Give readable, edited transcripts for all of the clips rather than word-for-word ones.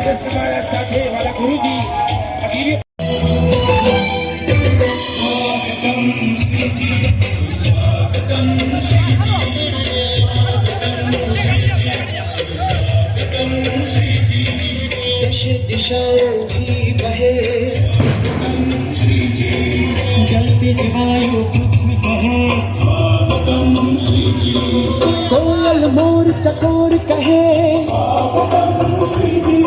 કૃષ્ણ મહારાજ સાથે મારા ગુરુજી અગિરી दिशाओं की बहे जलती जवायु पृथ्वी कहे स्वागतम श्री जी। कोयल मोर चकोर कहे स्वागतम श्री जी।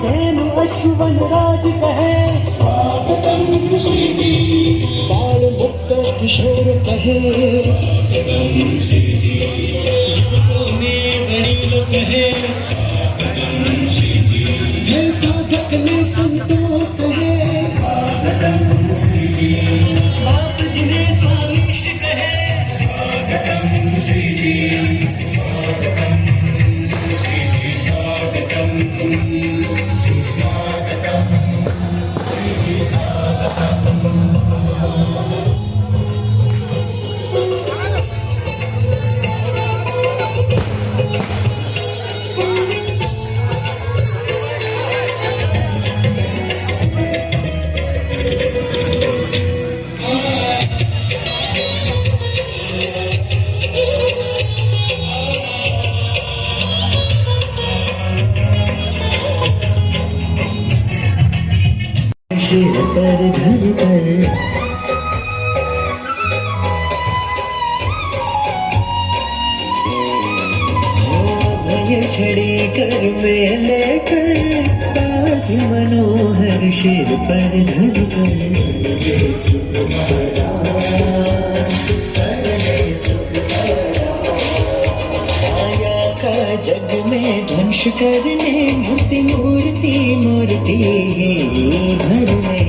धेनु अश्वन राज कहे स्वागतम श्री जी। बाल मुक्त किशोर कहे स्वागतम श्री जी। युवकों में वडील कहे स्वागतम श्री जी। साधक ने संतों कहे स्वागतम श्री जी। बाप जी ने स्वामिष्ट कहे स्वागतम श्री जी। स्वागतम श्री जी। स्वागतम सुस्वागतम श्री जी। स्वागतम शिर पर धर कर भय छड़ी कर में लेकर बाधी मनोहर शिर पर धर कर आया का जग में ध्वंस करने मूर्ति मूर्ति मूर्ति भर में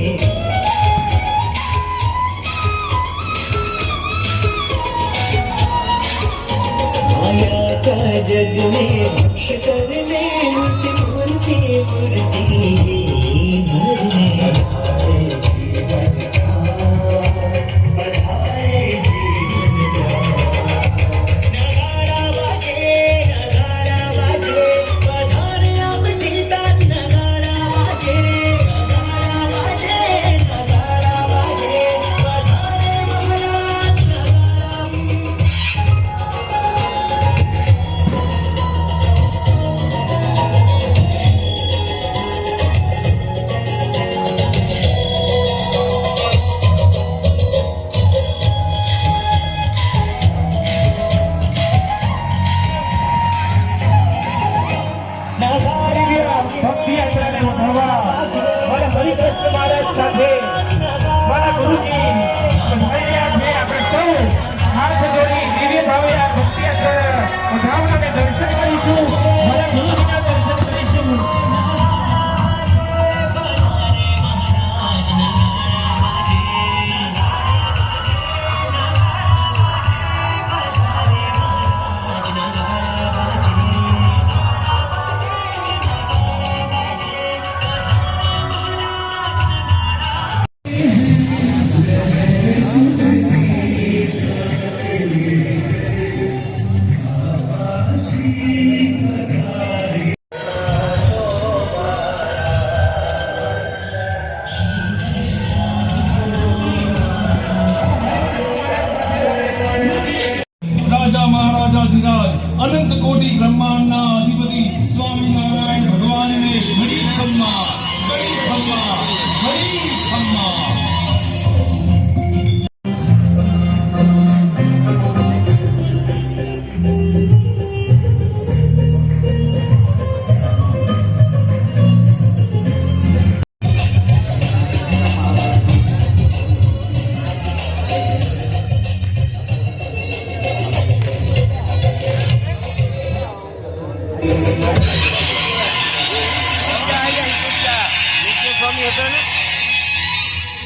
माया का जग में ध्वंस करने मूर्ति मूर्ति मूर्ति भर में ભક્તિ યાત્રાને વધારવા મારા હરિકૃષ્ણ મહારાજ સાથે મારા ગુરુજી આપણે સૌ હાથ જોડી દિવ્ય ભાવે આ ભક્તિ યાત્રા વધારવાને દર્શન કરીશું. મારા ગુરુજીના દર્શન કરીશું. अनंत कोटि ब्रह्मांड अधिपति स्वामी नारायण भगवान ने हरि खम्मा हरि खम्मा हरि खम्मा।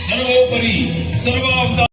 सर्वोपरि सर्वावतार